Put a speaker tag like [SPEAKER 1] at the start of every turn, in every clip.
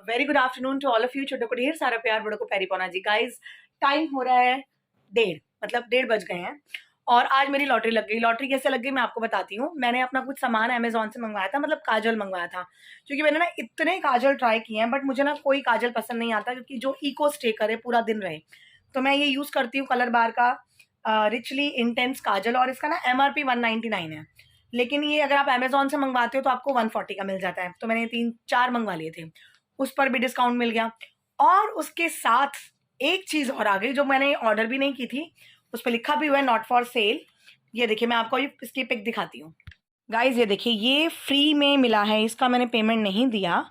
[SPEAKER 1] Very good afternoon to all of you. छोटों को ढेर सारा प्यार, बड़ों को प्यारी पौना जी। गाइज टाइम हो रहा है 1:30, मतलब 1:30 बज गए हैं और आज मेरी लॉटरी लग गई। लॉटरी कैसे लग गई मैं आपको बताती हूँ। मैंने अपना कुछ सामान अमेजोन से मंगवाया था, मतलब काजल मंगवाया था, क्योंकि मैंने ना इतने काजल ट्राई किए हैं बट मुझे ना कोई काजल पसंद नहीं आता, क्योंकि जो इको स्टे करे पूरा दिन रहे। तो मैं ये यूज करती हूँ कलर बार का रिचली इंटेंस काजल, और इसका ना MRP 199 है, लेकिन ये अगर आप अमेजोन से मंगवाते हो तो आपको 140 का मिल जाता है। तो मैंने 3-4 मंगवा लिए थे, उस पर भी डिस्काउंट मिल गया। और उसके साथ एक चीज और आ गई जो मैंने ऑर्डर भी नहीं की थी, उस पर लिखा भी हुआ है नॉट फॉर सेल। ये देखिए, मैं आपको इसकी पिक दिखाती हूँ। गाइज ये देखिए, ये फ्री में मिला है, इसका मैंने पेमेंट नहीं दिया।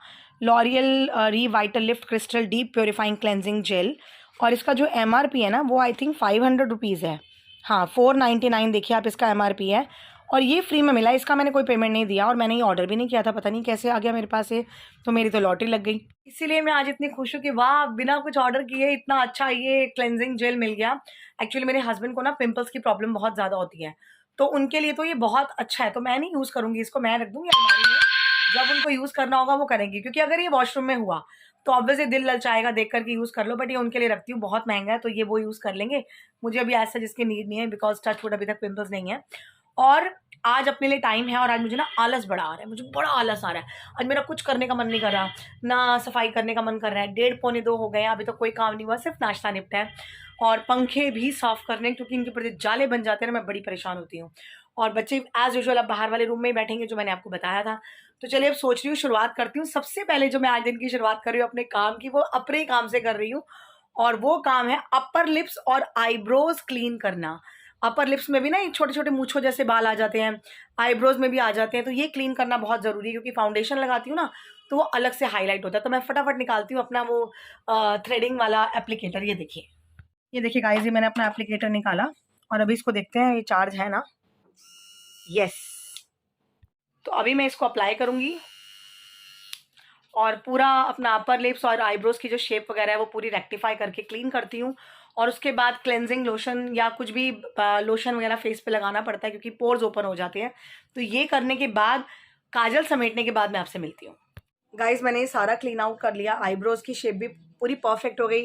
[SPEAKER 1] L'Oreal Revitalift crystal deep purifying cleansing gel, और इसका जो MRP है ना वो आई थिंक 500 रुपीज़ है। हाँ, 499 देखिए आप, इसका MRP है और ये फ्री में मिला। इसका मैंने कोई पेमेंट नहीं दिया और मैंने ये ऑर्डर भी नहीं किया था, पता नहीं कैसे आ गया मेरे पास ये। तो मेरी तो लॉटरी लग गई, इसीलिए मैं आज इतनी खुश हूँ कि वाह, बिना कुछ ऑर्डर किए इतना अच्छा ये क्लेंजिंग जेल मिल गया। एक्चुअली मेरे हस्बैंड को ना पिंपल्स की प्रॉब्लम बहुत ज़्यादा होती है, तो उनके लिए तो ये बहुत अच्छा है। तो मैं नहीं यूज़ करूँगी इसको, मैं रख दूँगी अलमारी में, जब उनको यूज़ करना होगा वो करेंगी। क्योंकि अगर ये वॉशरूम में हुआ तो ऑब्वियसली दिल ललचाएगा देख कर के यूज़ कर लो, बट ये उनके लिए रखती हूँ, बहुत महंगा है तो ये वो यूज़ कर लेंगे। मुझे अभी ऐसा जिसकी नीड नहीं है, बिकॉज टच वुड अभी तक पिंपल्स नहीं है। और आज अपने लिए टाइम है, और आज मुझे ना आलस बड़ा आ रहा है, मुझे बड़ा आलस आ रहा है। आज मेरा कुछ करने का मन नहीं कर रहा, ना सफाई करने का मन कर रहा है। 1:30-1:45 हो गए हैं, अभी तक कोई काम नहीं हुआ, सिर्फ नाश्ता निपटा है और पंखे भी साफ करने, क्योंकि इनके ऊपर जाले बन जाते हैं ना, मैं बड़ी परेशान होती हूँ। और बच्चे एज यूजुअल अब बाहर वाले रूम में ही बैठेंगे, जो मैंने आपको बताया था। तो चलिए अब सोच रही हूँ, शुरुआत करती हूँ। सबसे पहले जो मैं आज दिन की शुरुआत कर रही हूँ अपने काम की, वो अपने काम से कर रही हूँ, और वो काम है अपर लिप्स और आईब्रोज क्लीन करना। अपर लिप्स में भी ना छोटे छोटे मूंछों जैसे बाल आ जाते हैं, आईब्रोज में भी आ जाते हैं, तो ये क्लीन करना बहुत ज़रूरी है, क्योंकि फाउंडेशन लगाती हूँ ना तो वो अलग से हाईलाइट होता है। तो मैं फटाफट निकालती हूँ अपना वो थ्रेडिंग वाला एप्लीकेटर। ये देखिए गाइस, ये मैंने अपना एप्लीकेटर निकाला और अभी इसको देखते हैं ये चार्ज है ना। यस, तो अभी मैं इसको अप्लाई करूँगी और पूरा अपना अपर लिप्स और आईब्रोज की जो शेप वगैरह है वो पूरी रेक्टिफाई करके क्लीन करती हूँ। और उसके बाद क्लेंजिंग लोशन या कुछ भी लोशन वगैरह फेस पे लगाना पड़ता है, क्योंकि पोर्स ओपन हो जाते हैं। तो ये करने के बाद, काजल समेटने के बाद मैं आपसे मिलती हूँ। गाइज मैंने सारा क्लीन आउट कर लिया, आईब्रोज की शेप भी पूरी परफेक्ट हो गई,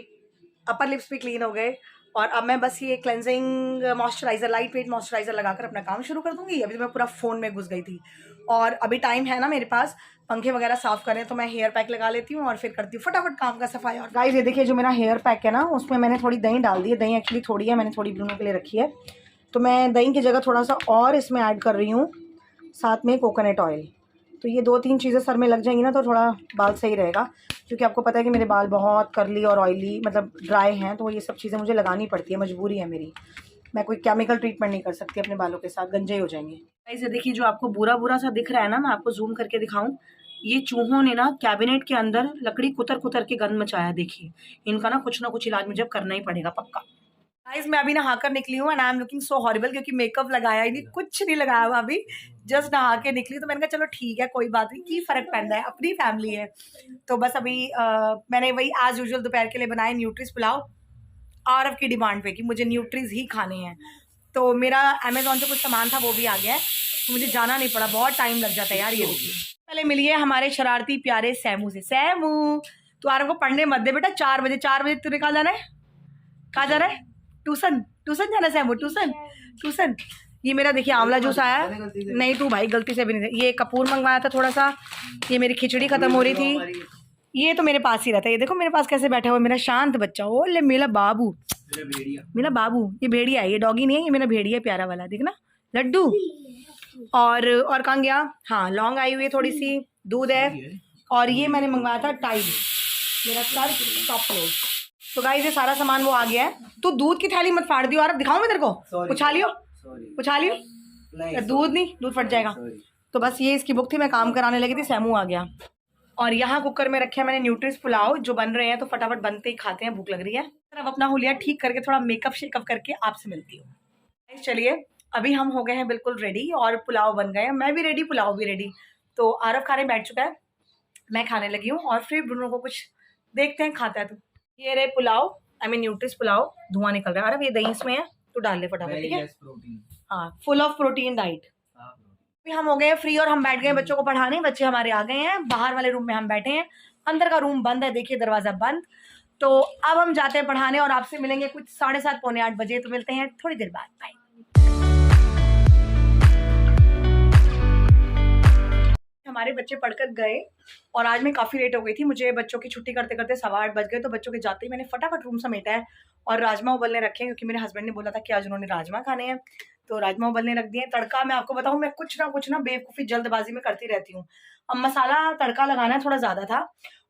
[SPEAKER 1] अपर लिप्स भी क्लीन हो गए, और अब मैं बस ये cleansing moisturiser, light weight moisturiser लगाकर अपना काम शुरू कर दूंगी। अभी तो मैं पूरा फ़ोन में घुस गई थी, और अभी टाइम है ना मेरे पास, पंखे वगैरह साफ करें, तो मैं हेयर पैक लगा लेती हूँ और फिर करती हूँ फटाफट काम का सफाई। और गाइस ये देखिए, जो मेरा हेयर पैक है ना, उसमें मैंने थोड़ी दही डाल दी है। दही एक्चुअली थोड़ी है, मैंने थोड़ी ब्रूनो के लिए रखी है, तो मैं दही की जगह थोड़ा सा और इसमें ऐड कर रही हूँ, साथ में कोकोनट ऑयल। तो ये 2-3 चीज़ें सर में लग जाएंगी ना तो थोड़ा बाल सही रहेगा, क्योंकि आपको पता है कि मेरे बाल बहुत करली और ऑयली, मतलब ड्राई हैं, तो ये सब चीज़ें मुझे लगानी पड़ती है, मजबूरी है मेरी। मैं कोई केमिकल ट्रीटमेंट नहीं कर सकती अपने बालों के साथ, गंजे हो जाएंगे। ऐसे देखिए, जो आपको बुरा बुरा सा दिख रहा है ना, मैं आपको जूम करके दिखाऊं, ये चूहों ने ना कैबिनेट के अंदर लकड़ी कुतर कुतर के गंद मचाया। देखिए, इनका ना कुछ इलाज मुझे करना ही पड़ेगा पक्का। गाइस मैं अभी नहाकर निकली हूँ and I am looking so horrible, क्योंकि मेकअप लगाया ही नहीं, कुछ नहीं लगाया हुआ, अभी जस्ट नहा के निकली। तो मैंने कहा चलो ठीक है, कोई बात नहीं, की फर्क पड़ता है, अपनी फैमिली है। तो बस अभी मैंने वही एज यूजुअल दोपहर के लिए बनाए न्यूट्रीज पुलाव, आरव की डिमांड पे कि मुझे न्यूट्रीज ही खाने हैं। तो मेरा अमेजोन से कुछ सामान था वो भी आ गया है, तो मुझे जाना नहीं पड़ा, बहुत टाइम लग जाता है यार। ये देखिए, पहले मिलिए हमारे शरारती प्यारे सैमू से। सैमू, तू आरव को पढ़ने मत दे बेटा, 4 बजे, 4 बजे तूने कहा जाना है, कहाँ जा रहा है? ट्यूशन, ट्यूशन जाना है वो, ट्यूशन ट्यूशन। ये मेरा देखिए आंवला जूस आया है, नहीं तू भाई गलती से भी नहीं। ये कपूर मंगवाया था थोड़ा सा, ये मेरी खिचड़ी खत्म हो रही थी। ये तो मेरे पास ही रहता है, ये देखो मेरे पास कैसे बैठा हुआ मेरा शांत बच्चा। ओ ले मेरा बाबू, मेरा बाबू। ये भेड़िया है, ये डॉगी नहीं है, ये मेरा भेड़िया प्यारा वाला, देखना लड्डू। और कहाँ गया? हाँ, लौंग आई हुई है थोड़ी सी, दूध है, और ये मैंने मंगवाया था टाइड, मेरा सर टॉप लोड। तो गाइस ये सारा सामान वो आ गया है। तो दूध की थैली मत फाड़ दियो, और दिखाऊं मैं तेरे को? उछा लियो, उछा लियो, दूध नहीं, दूध फट जाएगा। तो बस ये इसकी बुक थी, मैं काम कराने लगी थी, सैमू आ गया। और यहाँ कुकर में रखे मैंने न्यूट्रीज पुलाव, जो बन रहे हैं, तो फटाफट बनते ही खाते हैं, भूख लग रही है। अब अपना हुलिया ठीक करके थोड़ा मेकअप शेकअप करके आपसे मिलती हूँ। चलिए, अभी हम हो गए हैं बिल्कुल रेडी, और पुलाव बन गए हैं, मैं भी रेडी, पुलाव भी रेडी। तो आरव खाने बैठ चुका है, मैं खाने लगी हूँ, और फिर ब्रूनो को कुछ देखते हैं खाता है तो। ये रहे पुलाव, आई मीन न्यूट्रीज पुलाव, धुआं निकल रहा है। अरे ये दही इसमें है, तो डाल ले फटाफट, ठीक है? हाँ, फुल ऑफ प्रोटीन डाइट। हम हो गए फ्री और हम बैठ गए बच्चों को पढ़ाने। बच्चे हमारे आ गए हैं, बाहर वाले रूम में हम बैठे हैं, अंदर का रूम बंद है, देखिए दरवाजा बंद। तो अब हम जाते हैं पढ़ाने और आपसे मिलेंगे कुछ 7:30 पौने 8 बजे। तो मिलते हैं थोड़ी देर बाद, बाय। हमारे बच्चे पढ़कर गए और आज मैं काफ़ी लेट हो गई थी। मुझे बच्चों की छुट्टी करते करते 8:15 बज गए। तो बच्चों के जाते ही मैंने फटाफट रूम समेटा है और राजमा उबलने रखे हैं, क्योंकि मेरे हस्बैंड ने बोला था कि आज उन्होंने राजमा खाने हैं। तो राजमा उबलने रख दिए। तड़का मैं आपको बताऊं, मैं कुछ ना बेवकूफ़ी जल्दबाजी में करती रहती हूँ। अब मसाला तड़का लगाना थोड़ा ज़्यादा था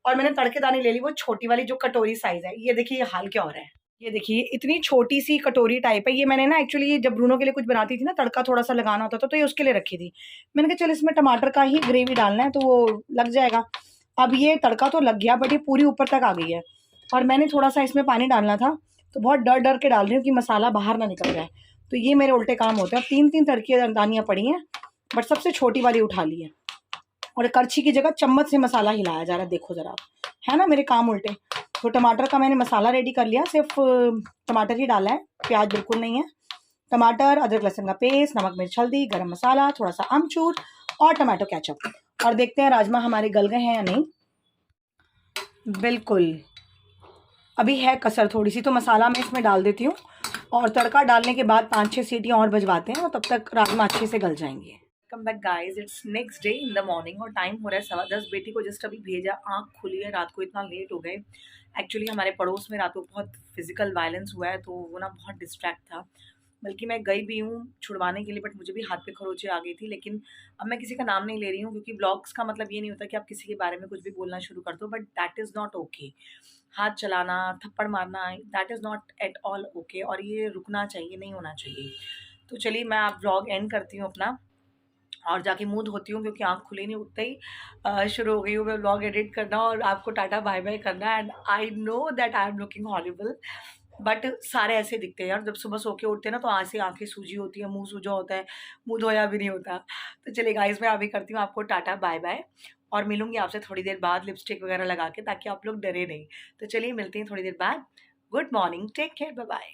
[SPEAKER 1] और मैंने तड़केदानी ले ली, वो छोटी वाली जो कटोरी साइज़ है। ये देखिए ये हाल क्या हो रहा है। ये देखिए इतनी छोटी सी कटोरी टाइप है। ये मैंने ना एक्चुअली जब ब्रूनो के लिए कुछ बनाती थी ना, तड़का थोड़ा सा लगाना होता था, तो ये उसके लिए रखी थी। मैंने कहा चल इसमें टमाटर का ही ग्रेवी डालना है तो वो लग जाएगा। अब ये तड़का तो लग गया, बट ये पूरी ऊपर तक आ गई है और मैंने थोड़ा सा इसमें पानी डालना था, तो बहुत डर डर के डाल रही हूँ कि मसाला बाहर ना निकल जाए। तो ये मेरे उल्टे काम होते हैं। 3-3 तड़की दानियाँ पड़ी हैं, बट सबसे छोटी वाली उठा ली है और करछी की जगह चम्मच से मसाला हिलाया जा रहा है। देखो जरा, है ना मेरे काम उल्टे। तो टमाटर का मैंने मसाला रेडी कर लिया, सिर्फ टमाटर ही डाला है, प्याज बिल्कुल नहीं है। टमाटर, अदरक लहसुन का पेस्ट, नमक मिर्च हल्दी, गरम मसाला, थोड़ा सा अमचूर और टमाटो केचप। और देखते हैं राजमा हमारे गल गए हैं या नहीं। बिल्कुल अभी है कसर थोड़ी सी, तो मसाला मैं इसमें डाल देती हूँ और तड़का डालने के बाद 5-6 सीटियाँ और बजवाते हैं और तब तक राजमा अच्छे से गल जाएंगे। Come back guys, it's next day in the morning और टाइम हो रहा है 10:15। बेटी को जस्ट अभी भेजा, आँख खुली है, रात को इतना लेट हो गए। एक्चुअली हमारे पड़ोस में रात को बहुत फिजिकल वायलेंस हुआ है, तो वो ना बहुत डिस्ट्रैक्ट था। बल्कि मैं गई भी हूँ छुड़वाने के लिए, बट मुझे भी हाथ पे खरोंचे आ गई थी। लेकिन अब मैं किसी का नाम नहीं ले रही हूँ, क्योंकि ब्लॉग्स का मतलब ये नहीं होता कि आप किसी के बारे में कुछ भी बोलना शुरू कर दो, but that is not okay. हाथ चलाना, थप्पड़ मारना, that is not at all okay और ये रुकना चाहिए, नहीं होना चाहिए। तो चलिए मैं आप ब्लॉग एंड करती हूँ अपना और जाके मुँह धोती हूँ, क्योंकि आँख खुली नहीं, उठते ही शुरू हो गई हूँ मैं ब्लॉग एडिट करना और आपको टाटा बाय बाय करना। And I know that I am looking horrible, but सारे ऐसे दिखते हैं यार। जब सुबह सो के उठते हैं ना, तो ऐसे आँखें सूजी होती है, मुँह सूजा होता है, मुँह धोया भी नहीं होता। तो चलिए गाइस, मैं अभी करती हूँ आपको टाटा बाय बाय और मिलूँगी आपसे थोड़ी देर बाद लिपस्टिक वगैरह लगा के, ताकि आप लोग डरे नहीं। तो चलिए मिलते हैं थोड़ी देर बाद। Good morning, take care, bye bye.